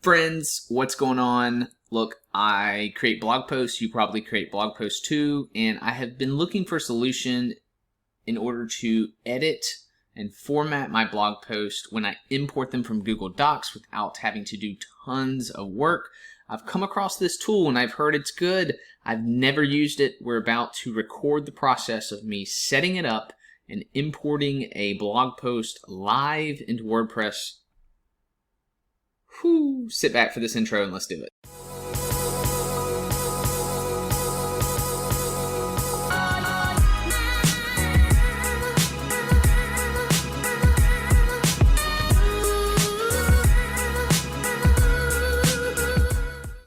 Friends, what's going on? Look, I create blog posts. You probably create blog posts too. And I have been looking for a solution in order to edit and format my blog post when I import them from Google Docs without having to do tons of work. I've come across this tool and I've heard it's good. I've never used it. We're about to record the process of me setting it up and importing a blog post live into WordPress. Whew, sit back for this intro and let's do it.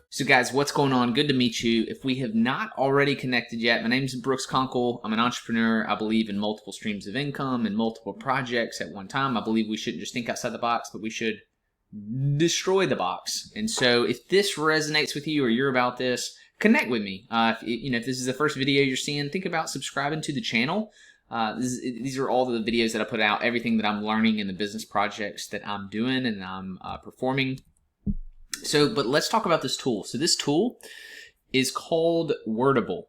So guys, what's going on? Good to meet you. If we have not already connected yet, my name is Conkle. I'm an entrepreneur. I believe in multiple streams of income and multiple projects at one time. I believe we shouldn't just think outside the box, but we should destroy the box. And so if this resonates with you or you're about this, connect with me. If this is the first video you're seeing, think about subscribing to the channel. These are all the videos that I put out, everything that I'm learning in the business projects that I'm doing and I'm performing. But let's talk about this tool. So this tool is called Wordable.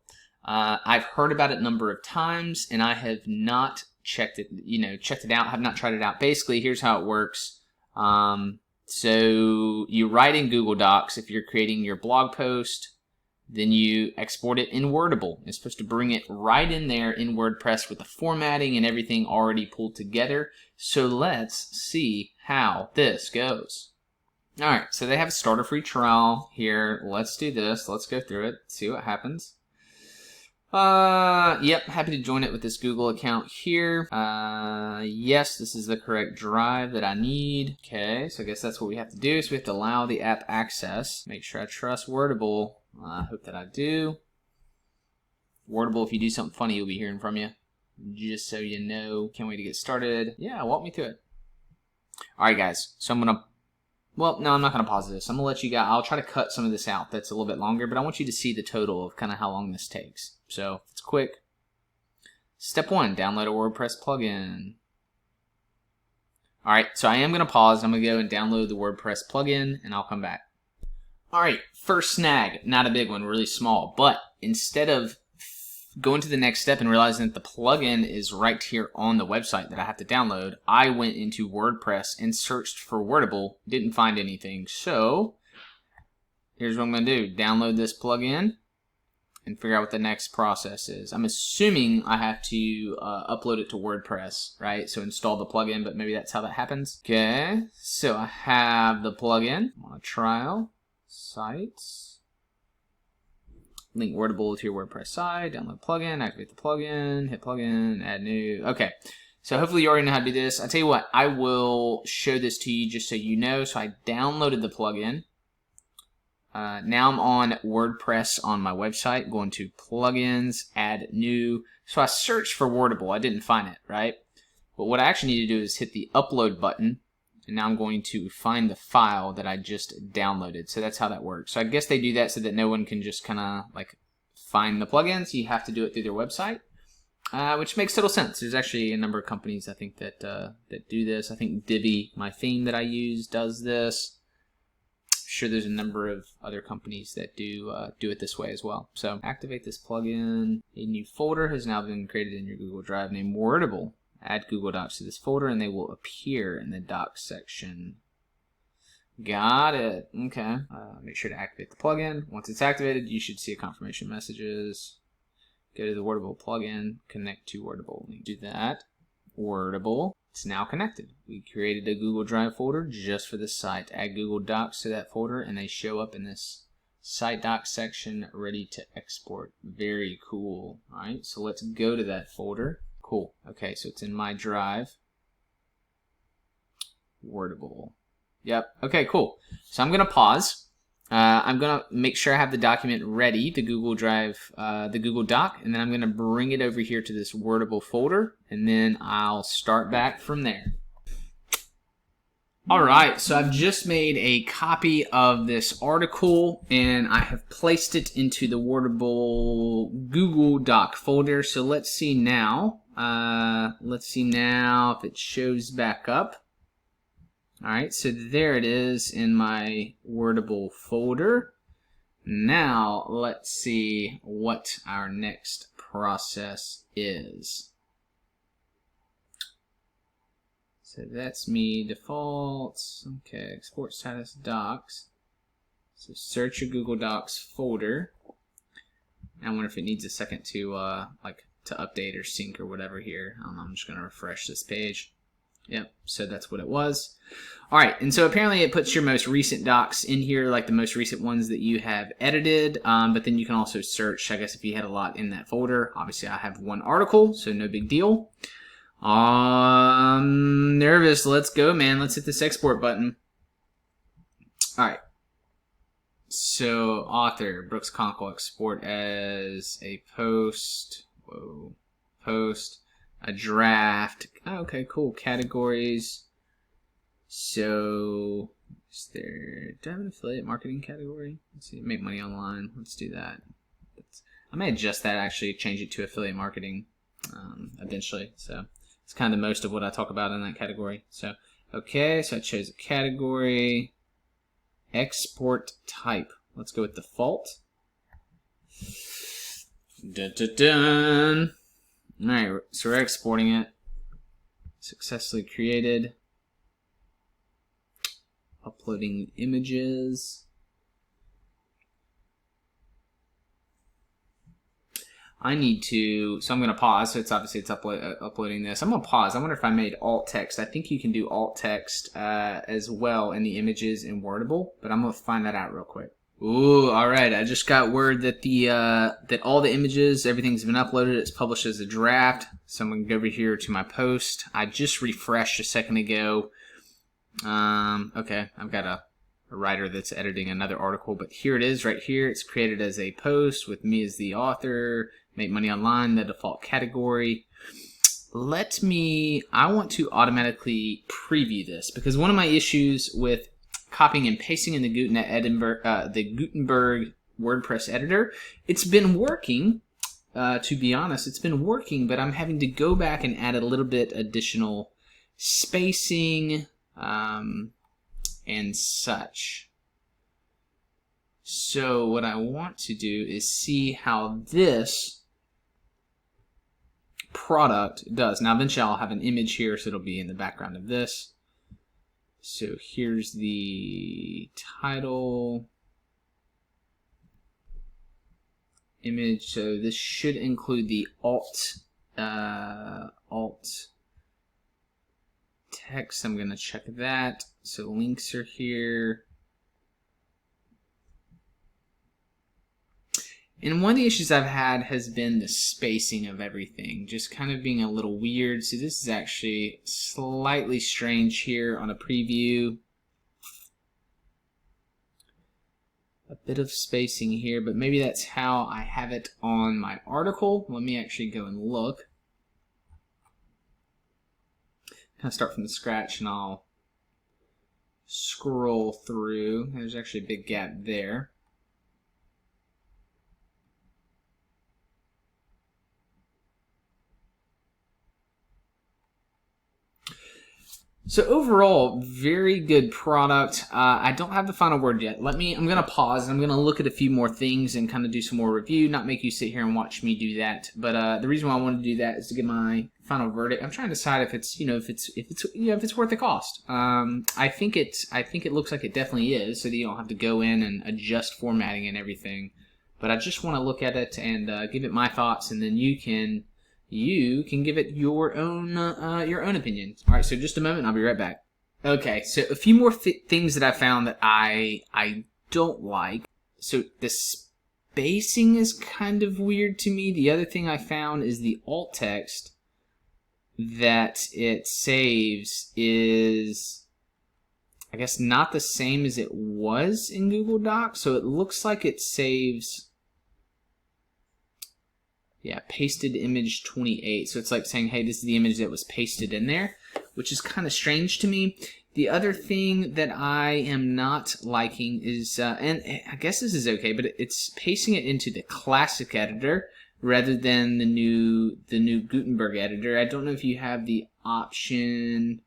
I've heard about it a number of times and I have not checked it out, have not tried it out. Basically, here's how it works. So you write in Google Docs if you're creating your blog post, then you export it in Wordable. It's supposed to bring it right in there in WordPress with the formatting and everything already pulled together. So let's see how this goes. All right, so they have a starter free trial here. Let's do this. Let's go through it, see what happens. Yep, happy to join it with this Google account here. Yes, this is the correct drive that I need. Okay, so I guess that's what we have to do. So we have to allow the app access. Make sure I trust Wordable. I hope that I do. Wordable, if you do something funny, you'll be hearing from you. Just so you know. Can't wait to get started. Yeah, walk me through it. All right, guys. So I'm gonna. Well, no, I'm not going to pause this. I'm going to let you guys, I'll try to cut some of this out that's a little bit longer, but I want you to see the total of kind of how long this takes. So, it's quick. Step 1, download a WordPress plugin. Alright, so I am going to pause. I'm going to go and download the WordPress plugin, and I'll come back. Alright, first snag. Not a big one, really small. But instead of going to the next step and realizing that the plugin is right here on the website that I have to download, I went into WordPress and searched for Wordable, didn't find anything. So here's what I'm going to do. Download this plugin and figure out what the next process is. I'm assuming I have to upload it to WordPress, right? So install the plugin, but maybe that's how that happens. Okay, so I have the plugin. I'm on a trial, sites. Link Wordable to your WordPress site, download plugin, activate the plugin, hit plugin, add new. Okay, so hopefully you already know how to do this. I tell you what, I will show this to you just so you know. So I downloaded the plugin. Now I'm on WordPress on my website, going to plugins, add new. So I searched for Wordable. I didn't find it, right? But what I actually need to do is hit the upload button. And now I'm going to find the file that I just downloaded. So that's how that works. So I guess they do that so that no one can just kind of like find the plugins. You have to do it through their website, which makes total sense. There's actually a number of companies I think that that do this. I think DIVI, my theme that I use, does this. I'm sure there's a number of other companies that do it this way as well. So activate this plugin. A new folder has now been created in your Google Drive named Wordable. Add Google Docs to this folder and they will appear in the Docs section. Got it. Okay. Make sure to activate the plugin. Once it's activated, you should see a confirmation messages. Go to the Wordable plugin, connect to Wordable. Do that. Wordable. It's now connected. We created a Google Drive folder just for this site. Add Google Docs to that folder and they show up in this site docs section ready to export. Very cool. All right, so let's go to that folder. Cool. Okay, so it's in my drive. Wordable. Yep. Okay, cool. So I'm going to pause. I'm going to make sure I have the document ready, the Google Drive, the Google Doc, and then I'm going to bring it over here to this Wordable folder, and then I'll start back from there. All right, so I've just made a copy of this article and I have placed it into the Wordable Google Doc folder. So let's see now. If it shows back up. Alright, so there it is in my Wordable folder. Now let's see what our next process is. So that's me, defaults. Okay, export status docs. So search your Google Docs folder. I wonder if it needs a second to to update or sync or whatever here. I'm just going to refresh this page. Yep, so that's what it was. All right, and so apparently it puts your most recent docs in here, like the most recent ones that you have edited, but then you can also search, I guess, if you had a lot in that folder. Obviously, I have one article, so no big deal. Nervous. Let's go, man. Let's hit this export button. All right. So, author, Brooks Conkle, export as a post. Whoa. Post. A draft. Oh, okay, cool. Categories. So, is there, do I have an affiliate marketing category? Let's see, make money online. Let's do that. I may adjust that, actually, change it to affiliate marketing eventually. So, it's kind of the most of what I talk about in that category. So, okay, so I chose a category. Export type. Let's go with default. Dun, dun, dun. Alright, so we're exporting it. Successfully created. Uploading images. I need to, so I'm going to pause. So it's obviously it's uploading this. I'm going to pause. I wonder if I made alt text. I think you can do alt text as well in the images in Wordable, but I'm going to find that out real quick. Ooh, all right. I just got word that that all the images, everything's been uploaded. It's published as a draft. So I'm going to go over here to my post. I just refreshed a second ago. Okay, I've got a writer that's editing another article, but here it is right here. It's created as a post with me as the author. Make money online, the default category. I want to automatically preview this because one of my issues with copying and pasting in the Gutenberg WordPress editor, it's been working. To be honest, it's been working, but I'm having to go back and add a little bit additional spacing and such. So what I want to do is see how this product does. Now eventually I'll have an image here, so it'll be in the background of this. So here's the title image. So this should include the alt text. I'm going to check that. So links are here. And one of the issues I've had has been the spacing of everything, just kind of being a little weird. So this is actually slightly strange here on a preview. A bit of spacing here, but maybe that's how I have it on my article. Let me actually go and look. Kind of start from the scratch and I'll scroll through. There's actually a big gap there. So overall, very good product. I don't have the final word yet. I'm gonna pause. I'm gonna look at a few more things and kind of do some more review. Not make you sit here and watch me do that. But the reason why I wanted to do that is to get my final verdict. I'm trying to decide if it's if it's worth the cost. I think it looks like it definitely is, so that you don't have to go in and adjust formatting and everything. But I just want to look at it and give it my thoughts, and then you can give it your own opinion. All right, so just a moment, I'll be right back. Okay, so a few more things that I found that I don't like. So the spacing is kind of weird to me. The other thing I found is the alt text that it saves is, I guess, not the same as it was in Google Docs. So it looks like it saves, yeah, pasted image 28. So it's like saying, hey, this is the image that was pasted in there, which is kind of strange to me. The other thing that I am not liking is, and I guess this is okay, but it's pasting it into the classic editor rather than the new Gutenberg editor. I don't know if you have the option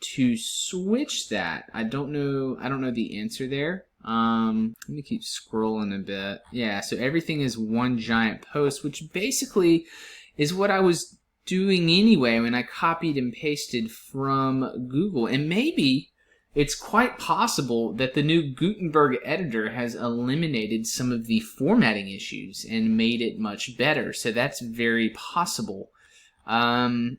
to switch that, I don't know the answer there. Let me keep scrolling a bit. Yeah, so everything is one giant post, which basically is what I was doing anyway when I copied and pasted from Google. And maybe it's quite possible that the new Gutenberg editor has eliminated some of the formatting issues and made it much better. So that's very possible. And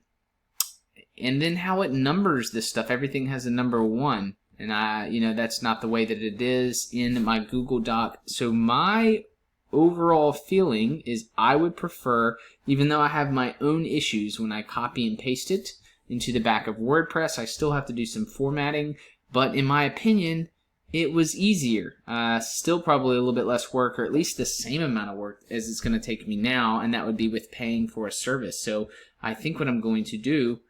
then how it numbers this stuff, everything has a number 1. And that's not the way that it is in my Google Doc. So my overall feeling is I would prefer, even though I have my own issues when I copy and paste it into the back of WordPress, I still have to do some formatting. But in my opinion, it was easier. Still probably a little bit less work, or at least the same amount of work as it's going to take me now, and that would be with paying for a service. So I think what I'm going to do,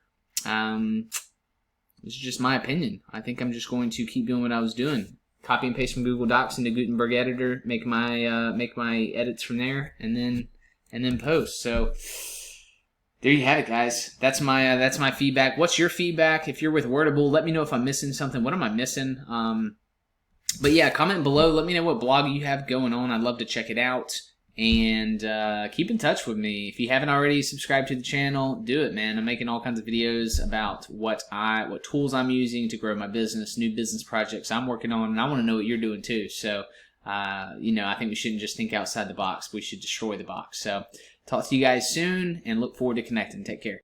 this is just my opinion. I think I'm just going to keep doing what I was doing. Copy and paste from Google Docs into Gutenberg editor, make my edits from there, and then post. So there you have it, guys. That's my feedback. What's your feedback? If you're with Wordable, let me know if I'm missing something. What am I missing? But yeah, comment below. Let me know what blog you have going on. I'd love to check it out. And keep in touch with me. If you haven't already subscribed to the channel, do it, man. I'm making all kinds of videos about what tools I'm using to grow my business, new business projects I'm working on, and I want to know what you're doing too. So, I think we shouldn't just think outside the box. We should destroy the box. So, talk to you guys soon, and look forward to connecting. Take care.